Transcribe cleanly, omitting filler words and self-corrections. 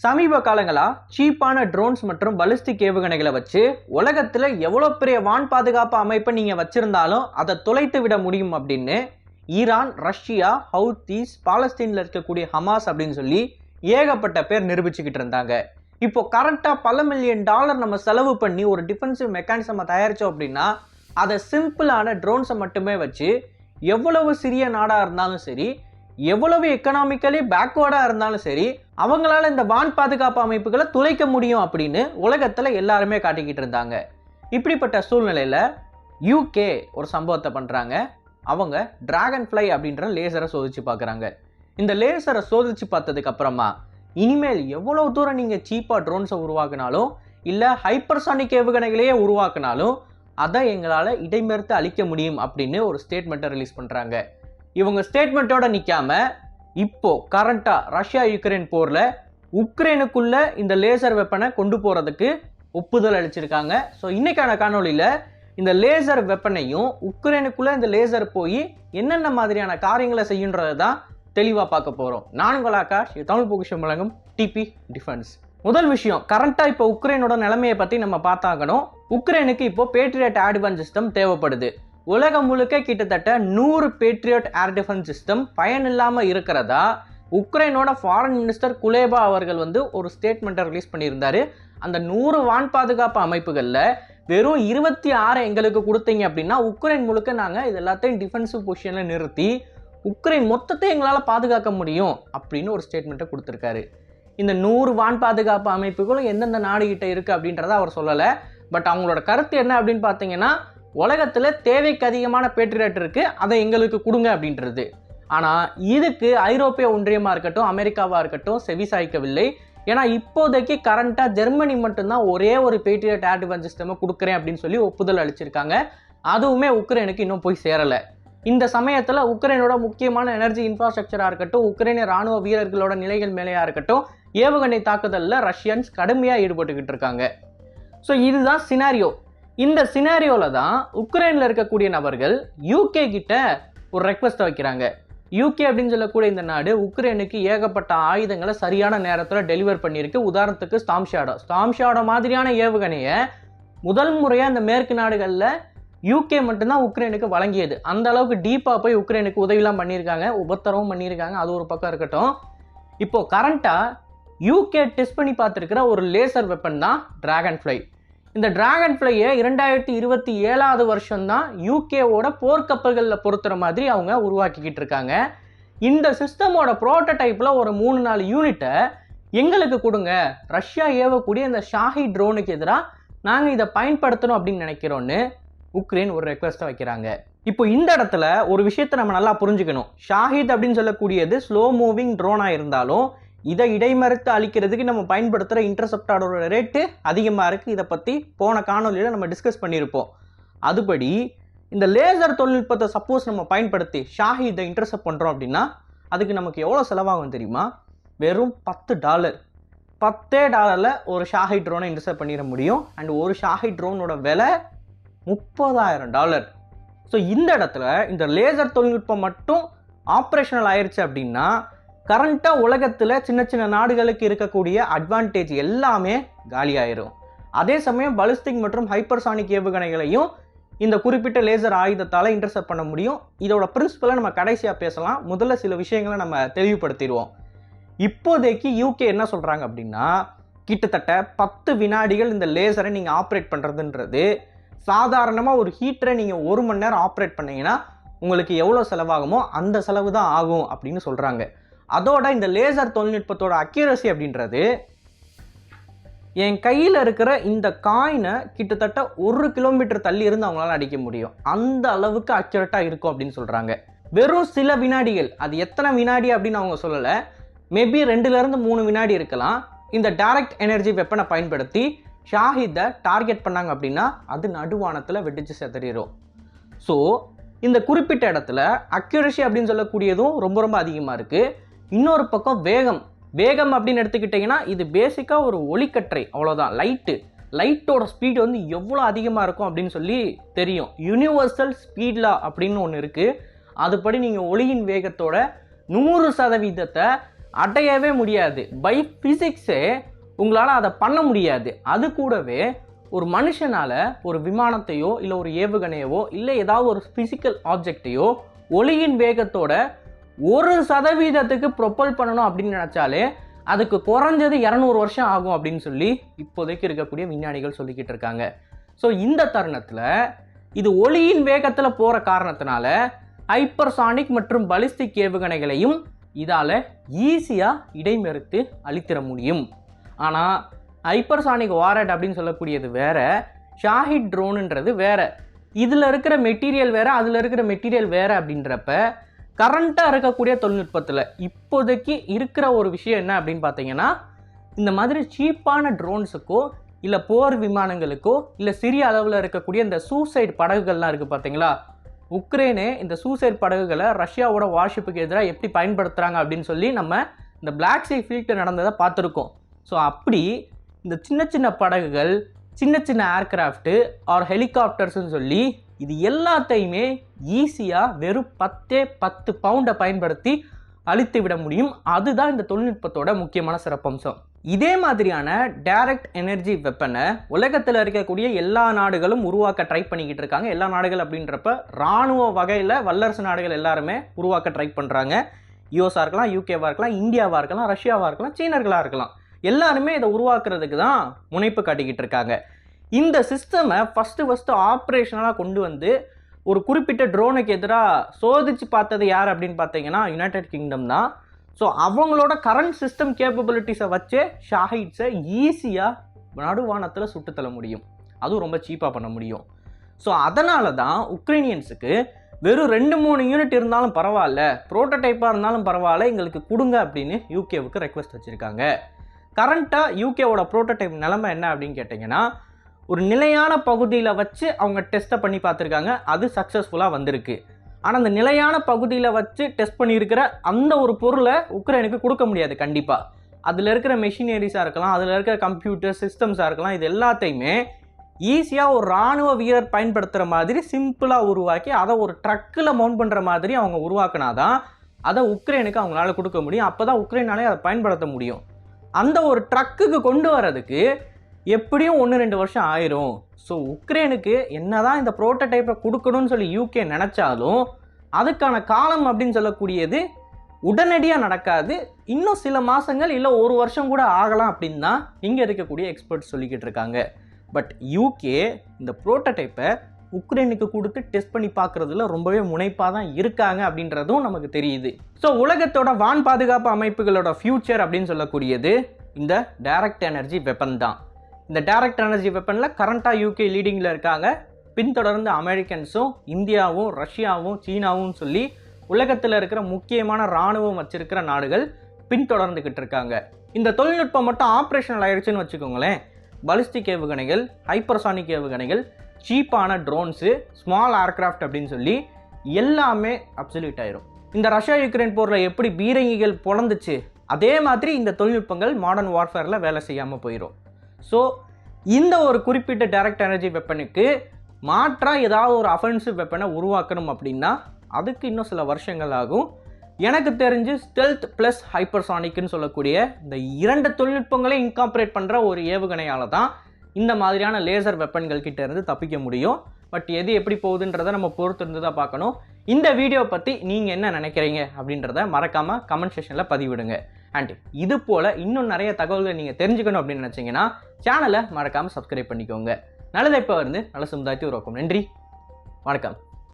சமீப காலங்களா சீப்பான ட்ரோன்ஸ் மற்றும் பலிஸ்டிக் ஏவுகணைகளை வச்சு உலகத்துல எவ்வளவு பெரிய வான் பாதுகாப்பு அமைப்பை நீங்க வச்சிருந்தாலும் அதை தொலைத்து விட முடியும் அப்படின்னு ஈரான், ரஷ்யா, ஹவுத்தீஸ், பாலஸ்தீன்ல இருக்கக்கூடிய ஹமாஸ் அப்படின்னு சொல்லி ஏகப்பட்ட பேர் நிரூபிச்சுக்கிட்டு இருந்தாங்க. இப்போ கரெக்டா பல மில்லியன் டாலர் நம்ம செலவு பண்ணி ஒரு டிஃபென்சிவ் மெக்கானிசமை தயாரிச்சோம் அப்படின்னா அதை சிம்பிளான ட்ரோன்ஸை மட்டுமே வச்சு எவ்வளவு சிறிய நாடா இருந்தாலும் சரி, எவ்வளவு எக்கனாமிக்கலி பேக்வேர்டா இருந்தாலும் சரி, அவங்களால இந்த வான் பாதுகாப்பு அமைப்புகளை துளைக்க முடியும் அப்படின்னு உலகத்துல எல்லாருமே காட்டிக்கிட்டு இருந்தாங்க. இப்படிப்பட்ட சூழ்நிலையில யூகே ஒரு சம்பவத்தை பண்றாங்க. அவங்க டிராகன் ஃப்ளை அப்படின்ற லேசரை சோதிச்சு பார்க்குறாங்க. இந்த லேசரை சோதிச்சு பார்த்ததுக்கு அப்புறமா இனிமேல் எவ்வளவு தூரம் நீங்க சீப்பா ட்ரோன்ஸை உருவாக்குனாலும் இல்ல ஹைப்பர்சானிக் ஏவுகணைகளையே உருவாக்குனாலும் அதை எங்களால் இடைமறித்து அழிக்க முடியும் அப்படின்னு ஒரு ஸ்டேட்மெண்ட்டை ரிலீஸ் பண்றாங்க. இவங்க ஸ்டேட்மெண்ட்டோட நிற்காம இப்போ கரண்டா ரஷ்யா யுக்ரைன் போர்ல உக்ரைனுக்குள்ள இந்த லேசர் வெப்பனை கொண்டு போறதுக்கு ஒப்புதல் அளிச்சிருக்காங்க. ஸோ இன்னைக்கான காணொலியில இந்த லேசர் வெப்பனையும் உக்ரைனுக்குள்ள இந்த லேசர் போய் என்னென்ன மாதிரியான காரியங்களை செய்யுன்றதை தான் தெளிவாக பார்க்க போறோம். நான் உங்கள் ஆகாஷ், தமிழ் பொக்கிஷம் வழங்கும் டிபி டிஃபென்ஸ். முதல் விஷயம், கரண்டா இப்போ உக்ரைனோட நிலைமையை பத்தி நம்ம பார்த்தாகணும். உக்ரைனுக்கு இப்போ பேட்ரியட் ஏர் டிஃபென்ஸ் சிஸ்டம் தேவைப்படுது. உலகம் முழுக்க கிட்டத்தட்ட 100 பேட்ரியட் ஏர் டிஃபென்ஸ் சிஸ்டம் பயனில்லாமல் இருக்கிறதா உக்ரைனோட ஃபாரின் மினிஸ்டர் குலேபா அவர்கள் ஒரு ஸ்டேட்மெண்ட்டை ரிலீஸ் பண்ணியிருந்தாரு. அந்த 100 வான் பாதுகாப்பு அமைப்புகளில் வெறும் 26 எங்களுக்கு கொடுத்தீங்க அப்படின்னா உக்ரைன் முழுக்க நாங்கள் இது எல்லாத்தையும் டிஃபென்சிவ் பொசிஷனில் நிறுத்தி உக்ரைன் மொத்தத்தை எங்களால் பாதுகாக்க முடியும் அப்படின்னு ஒரு ஸ்டேட்மெண்ட்டை கொடுத்துருக்காரு. இந்த 100 வான் பாதுகாப்பு அமைப்புகளும் எந்தெந்த நாடுகிட்ட இருக்குது அப்படின்றத அவர் சொல்லலை. பட் அவங்களோட கருத்து என்ன அப்படின்னு பார்த்தீங்கன்னா, உலகத்தில் தேவைக்கு அதிகமான பேட்ரியட் இருக்குது, அதை எங்களுக்கு கொடுங்க அப்படின்றது. ஆனால் இதுக்கு ஐரோப்பிய ஒன்றியமாக இருக்கட்டும், அமெரிக்காவாக இருக்கட்டும் செவிசாய்க்கவில்லை. ஏன்னா இப்போதைக்கு கரண்ட்டாக ஜெர்மனி மட்டும்தான் ஒரே ஒரு பேட்ரியட் ஏர் டிஃபென்ஸ் சிஸ்டமை கொடுக்குறேன் அப்படின்னு சொல்லி ஒப்புதல் அளிச்சிருக்காங்க. அதுவுமே உக்ரைனுக்கு இன்னும் போய் சேரலை. இந்த சமயத்தில் உக்ரைனோட முக்கியமான எனர்ஜி இன்ஃப்ராஸ்ட்ரக்சராக இருக்கட்டும், உக்ரைனிய ராணுவ வீரர்களோட நிலைகள் மேலேயா இருக்கட்டும், ஏவுகணை தாக்குதலில் ரஷ்யன்ஸ் கடுமையாக ஈடுபட்டுக்கிட்டு இருக்காங்க. ஸோ இதுதான் சினாரியோ. இந்த சினாரியோவில் தான் உக்ரைனில் இருக்கக்கூடிய நபர்கள் யூகே கிட்ட ஒரு ரெக்வஸ்ட்டை வைக்கிறாங்க. யூகே அப்படின்னு சொல்லக்கூடிய இந்த நாடு உக்ரைனுக்கு ஏகப்பட்ட ஆயுதங்களை சரியான நேரத்தில் டெலிவர் பண்ணியிருக்கு. உதாரணத்துக்கு ஸ்டார்ம் ஷேடோ மாதிரியான ஏவுகணையை முதல் முறையாக இந்த மேற்கு நாடுகளில் யூகே மட்டும்தான் உக்ரைனுக்கு வழங்கியது. அந்த அளவுக்கு டீப்பாக போய் உக்ரைனுக்கு உதவிலாம் பண்ணியிருக்காங்க, உபத்திரவும் பண்ணியிருக்காங்க. அது ஒரு பக்கம் இருக்கட்டும். இப்போ கரண்ட்டாக யூகே டெஸ்ட் பண்ணி பார்த்துருக்கிற ஒரு லேசர் வெப்பன் தான் டிராகன் ஃப்ளை. இந்த டிராகன் ஃப்ளையை 2027 வருஷம்தான் யூகேவோட போர்க்கப்பல்களில் பொறுத்துற மாதிரி அவங்க உருவாக்கிக்கிட்டு இருக்காங்க. இந்த சிஸ்டமோட ப்ரோட்டோடைப்பில் ஒரு 3-4 யூனிட்டை எங்களுக்கு கொடுங்க, ரஷ்யா ஏவக்கூடிய இந்த ஷாஹி ட்ரோனுக்கு எதிராக நாங்கள் இதை பயன்படுத்தணும் அப்படின்னு நினைக்கிறோன்னு உக்ரைன் ஒரு ரெக்வஸ்ட்டை வைக்கிறாங்க. இப்போ இந்த இடத்துல ஒரு விஷயத்தை நம்ம நல்லா புரிஞ்சுக்கணும். ஷாஹித் அப்படின்னு சொல்லக்கூடியது ஸ்லோ மூவிங் ட்ரோனாக இருந்தாலும் இதை இடைமறித்து அழிக்கிறதுக்கு நம்ம பயன்படுத்துகிற இன்டர்செப்டாரோட ரேட்டு அதிகமாக இருக்குது. இதை பற்றி போன காணொலியில் நம்ம டிஸ்கஸ் பண்ணியிருப்போம். அதுபடி இந்த லேசர் தொழில்நுட்பத்தை சப்போஸ் நம்ம பயன்படுத்தி ஷாஹிதை இன்டர்செப்ட் பண்ணுறோம் அப்படின்னா அதுக்கு நமக்கு எவ்வளோ செலவாகும் தெரியுமா? வெறும் $10. $10 ஒரு ஷாஹிட் ட்ரோனை இன்டர்செப்ட் பண்ணிட முடியும். அண்ட் ஒரு ஷாஹிட் ட்ரோனோட விலை $30,000. ஸோ இந்த இடத்துல இந்த லேசர் தொழில்நுட்பம் மட்டும் ஆப்ரேஷனல் ஆயிடுச்சு அப்படின்னா கரண்ட்டாக உலகத்தில் சின்ன சின்ன நாடுகளுக்கு இருக்கக்கூடிய அட்வான்டேஜ் எல்லாமே காலியாயிரும். அதே சமயம் பலிஸ்டிக் மற்றும் ஹைப்பர்சானிக் ஏவுகணைகளையும் இந்த குறிப்பிட்ட லேசர் ஆயுதத்தால் இன்டர்செப்ட் பண்ண முடியும். இதோட பிரின்சிபலை நம்ம கடைசியாக பேசலாம். முதல்ல சில விஷயங்களை நம்ம தெளிவுபடுத்திடுவோம். இப்போதைக்கு யூகே என்ன சொல்கிறாங்க அப்படின்னா, கிட்டத்தட்ட 10 வினாடிகள் இந்த லேசரை நீங்கள் ஆப்ரேட் பண்ணுறதுன்றது சாதாரணமாக ஒரு ஹீட்டரை நீங்கள் 1 மணி நேரம் ஆப்ரேட் பண்ணீங்கன்னா உங்களுக்கு எவ்வளோ செலவாகுமோ அந்த செலவு தான் ஆகும் அப்படின்னு சொல்கிறாங்க. அதோட இந்த லேசர் தொழில்நுட்பத்தோட அக்யூரசி அப்படின்றது என் கையில் இருக்கிற இந்த காயினை கிட்டத்தட்ட 1 கிலோமீட்டர் தள்ளி இருந்து அவங்களால அடிக்க முடியும். அந்த அளவுக்கு அக்யூரேட்டாக இருக்கும் அப்படின்னு சொல்கிறாங்க. வெறும் சில வினாடிகள், அது எத்தனை வினாடி அப்படின்னு அவங்க சொல்லலை, மேபி 2லேருந்து 3 வினாடி இருக்கலாம். இந்த டைரக்ட் எனர்ஜி வெப்பனை பயன்படுத்தி ஷாஹிதை டார்கெட் பண்ணாங்க அப்படின்னா அது நடுவானத்தில் வெடிச்சு செதறிடும். ஸோ இந்த குறிப்பிட்ட இடத்துல அக்யூரசி அப்படின்னு சொல்லக்கூடியதும் ரொம்ப ரொம்ப அதிகமாக இருக்குது. இன்னொரு பக்கம் வேகம் அப்படின்னு எடுத்துக்கிட்டிங்கன்னா இது பேசிக்காக ஒரு ஒளிக்கற்றை, அவ்வளோதான். லைட்டோட ஸ்பீடு எவ்வளோ அதிகமாக இருக்கும் அப்படின்னு சொல்லி தெரியும். யூனிவர்சல் ஸ்பீட் லா அப்படின்னு ஒன்று இருக்குது. அதுபடி நீங்கள் ஒளியின் வேகத்தோட 100% அடையவே முடியாது. பை ஃபிசிக்ஸே உங்களால் அதை பண்ண முடியாது. அது கூடவே ஒரு மனுஷனால் ஒரு விமானத்தையோ இல்லை ஒரு ஏவுகணையவோ இல்லை ஏதாவது ஒரு ஃபிசிக்கல் ஆப்ஜெக்டையோ ஒளியின் வேகத்தோட 1% ப்ரொப்பல் பண்ணணும் அப்படின்னு நினச்சாலே அதுக்கு குறைஞ்சது 200 வருஷம் ஆகும் அப்படின்னு சொல்லி இப்போதைக்கு இருக்கக்கூடிய விஞ்ஞானிகள் சொல்லிக்கிட்டு இருக்காங்க. ஸோ இந்த தருணத்தில் இது ஒளியின் வேகத்தில் போகிற காரணத்தினால ஹைப்பர்சானிக் மற்றும் பலிஸ்டிக் ஏவுகணைகளையும் இதால் ஈஸியாக இடைமறித்து அழித்திட முடியும். ஆனால் ஹைப்பர்சானிக் வாரட் அப்படின்னு சொல்லக்கூடியது வேற, ஷாஹிட் ட்ரோனுன்றது வேற. இதில் இருக்கிற மெட்டீரியல் வேற, அதில் இருக்கிற மெட்டீரியல் வேற. அப்படின்றப்ப கரண்ட்டாக இருக்கக்கூடிய தொழில்நுட்பத்தில் இப்போதைக்கு இருக்கிற ஒரு விஷயம் என்ன அப்படின்னு பார்த்தீங்கன்னா, இந்த மாதிரி சீப்பான ட்ரோன்ஸுக்கோ இல்லை போர் விமானங்களுக்கோ இல்லை சிறிய அளவில் இருக்கக்கூடிய இந்த சூசைட் படகுகள்லாம் இருக்குது பார்த்தீங்களா, உக்ரைனே இந்த சூசைட் படகுகளை ரஷ்யாவோட வார்ஷிப்புக்கு எதிராக எப்படி பயன்படுத்துகிறாங்க அப்படின்னு சொல்லி நம்ம இந்த பிளாக் சீ ஃபீல்டில் நடந்ததை பார்த்துருக்கோம். ஸோ அப்படி இந்த சின்ன சின்ன படகுகள், சின்ன சின்ன ஏர்கிராஃப்ட்டு ஆர் ஹெலிகாப்டர்ஸ்ன்னு சொல்லி இது எல்லாத்தையுமே ஈஸியாக வெறும் 10 பவுண்டை பயன்படுத்தி அழித்து விட முடியும். அதுதான் இந்த தொழில்நுட்பத்தோட முக்கியமான சிறப்பம்சம். இதே மாதிரியான டைரக்ட் எனர்ஜி வெப்பனை உலகத்தில் இருக்கக்கூடிய எல்லா நாடுகளும் உருவாக்க ட்ரை பண்ணிக்கிட்டு இருக்காங்க. எல்லா நாடுகள் அப்படின்றப்ப இராணுவ வகையில் வல்லரசு நாடுகள் எல்லாருமே உருவாக்க ட்ரை பண்ணுறாங்க. யூஎஸ்ஆ இருக்கலாம், யூகேவாக இருக்கலாம், இந்தியாவாக இருக்கலாம், ரஷ்யாவாக இருக்கலாம், சீனர்களாக இருக்கலாம். எல்லாருமே இதை உருவாக்குறதுக்கு தான் முனைப்பு காட்டிக்கிட்டு இருக்காங்க. இந்த சிஸ்டமை ஃபஸ்ட்டு ஆப்ரேஷனலாக கொண்டு வந்து ஒரு குறிப்பிட்ட ட்ரோனுக்கு எதிராக சோதித்து பார்த்தது யார் அப்படின்னு பார்த்தீங்கன்னா யுனைடெட் கிங்டம் தான். ஸோ அவங்களோட கரண்ட் சிஸ்டம் கேப்பபிலிட்டிஸை வச்சே ஷாஹிட்ஸை ஈஸியாக நடுவானத்தில் சுட்டுத்தள்ள முடியும். அதுவும் ரொம்ப சீப்பாக பண்ண முடியும். ஸோ அதனால தான் உக்ரைனியன்ஸுக்கு வெறும் 2-3 யூனிட் இருந்தாலும் பரவாயில்ல, ப்ரோட்டோடைப்பாக இருந்தாலும் பரவாயில்ல, எங்களுக்கு கொடுங்க அப்படின்னு யூகேவுக்கு ரெக்வஸ்ட் வச்சுருக்காங்க. கரண்ட்டாக யூகேவோட ப்ரோட்டோடைப் நிலைமை என்ன அப்படின்னு கேட்டிங்கன்னா, ஒரு நிலையான பகுதியில் வச்சு அவங்க டெஸ்ட்டை பண்ணி பார்த்துருக்காங்க. அது சக்ஸஸ்ஃபுல்லாக வந்திருக்கு. ஆனால் அந்த நிலையான பகுதியில் வச்சு டெஸ்ட் பண்ணியிருக்கிற அந்த ஒரு பொருளை உக்ரைனுக்கு கொடுக்க முடியாது கண்டிப்பாக. அதில் இருக்கிற மெஷினரிஸாக இருக்கலாம், அதில் இருக்கிற கம்ப்யூட்டர் சிஸ்டம்ஸாக இருக்கலாம், இது எல்லாத்தையுமே ஈஸியாக ஒரு இராணுவ வீரர் பயன்படுத்துகிற மாதிரி சிம்பிளாக உருவாக்கி அதை ஒரு ட்ரக்கில் மவுண்ட் பண்ணுற மாதிரி அவங்க உருவாக்கினாதான் அதை உக்ரைனுக்கு அவங்களால கொடுக்க முடியும். அப்போ தான் உக்ரைனாலே அதை பயன்படுத்த முடியும். அந்த ஒரு ட்ரக்குக்கு கொண்டு வரதுக்கு எப்படியும் 1-2 வருஷம் ஆயிரும். ஸோ உக்ரைனுக்கு என்னதான் இந்த ப்ரோட்டோடைப்பை கொடுக்கணும்னு சொல்லி யூகே நினச்சாலும் அதுக்கான காலம் அப்படின்னு சொல்லக்கூடியது உடனடியாக நடக்காது. இன்னும் சில மாதங்கள் இல்லை 1 வருஷம் கூட ஆகலாம் அப்படின்னு தான் இங்கே இருக்கக்கூடிய எக்ஸ்பர்ட்ஸ் சொல்லிக்கிட்டு இருக்காங்க. பட் யூகே இந்த ப்ரோட்டோடைப்பை உக்ரைனுக்கு கொடுத்து டெஸ்ட் பண்ணி பார்க்குறதுல ரொம்பவே முனைப்பாக தான் இருக்காங்க அப்படின்றதும் நமக்கு தெரியுது. ஸோ உலகத்தோட வான் பாதுகாப்பு அமைப்புகளோட ஃபியூச்சர் அப்படின்னு சொல்லக்கூடியது இந்த டைரக்ட் எனர்ஜி வெப்பன் தான். இந்த டைரக்ட் எனர்ஜி வெப்பனில் கரண்ட்டாக யூகே லீடிங்கில் இருக்காங்க. பின்தொடர்ந்து அமெரிக்கன்ஸும் இந்தியாவும் ரஷ்யாவும் சீனாவும் சொல்லி உலகத்தில் இருக்கிற முக்கியமான இராணுவம் வச்சிருக்கிற நாடுகள் பின்தொடர்ந்துக்கிட்டு இருக்காங்க. இந்த தொழில்நுட்பம் மட்டும் ஆப்ரேஷனல் ஆயிடுச்சுன்னு வச்சுக்கோங்களேன், பலிஸ்டிக் ஏவுகணைகள், ஹைப்பர்சானிக் ஏவுகணைகள், சீப்பான ட்ரோன்ஸு, ஸ்மால் ஏர்கிராஃப்ட் அப்படின்னு சொல்லி எல்லாமே அப்சல்யூட் ஆயிரும். இந்த ரஷ்யா யுக்ரைன் போரில் எப்படி பீரங்கிகள் பொழந்துச்சு அதே மாதிரி இந்த தொழில்நுட்பங்கள் மாடர்ன் வார்ஃபேரில் வேலை செய்யாமல் போயிடும். ஸோ இந்த ஒரு குறிப்பிட்ட டைரக்ட் எனர்ஜி வெப்பனுக்கு மாற்றாக ஏதாவது ஒரு அஃபென்சிவ் வெப்பனை உருவாக்கணும் அப்படின்னா அதுக்கு இன்னும் சில வருஷங்கள் ஆகும். எனக்கு தெரிஞ்சு ஸ்டெல்த் ப்ளஸ் ஹைப்பர்சானிக்னு சொல்லக்கூடிய இந்த 2 தொழில்நுட்பங்களையும் இன்கார்பரேட் பண்ணுற ஒரு ஏவுகணையால் தான் இந்த மாதிரியான லேசர் வெப்பன்கள் கிட்ட இருந்து தப்பிக்க முடியும். பட் எது எப்படி போகுதுன்றதை நம்ம பொறுத்து இருந்து தான் பார்க்கணும். இந்த வீடியோ பற்றி நீங்கள் என்ன நினைக்கிறீங்க அப்படின்றத மறக்காமல் கமெண்ட் செக்ஷனில் பதிவிடுங்க. அண்ட் இது போல் இன்னும் நிறைய தகவல்களை நீங்கள் தெரிஞ்சுக்கணும் அப்படின்னு நினச்சிங்கன்னா சேனலை மறக்காமல் சப்ஸ்கிரைப் பண்ணிக்கோங்க. நல்லதை இப்போ நல்ல சமுதாயத்தை உருவாக்கும். நன்றி, வணக்கம்.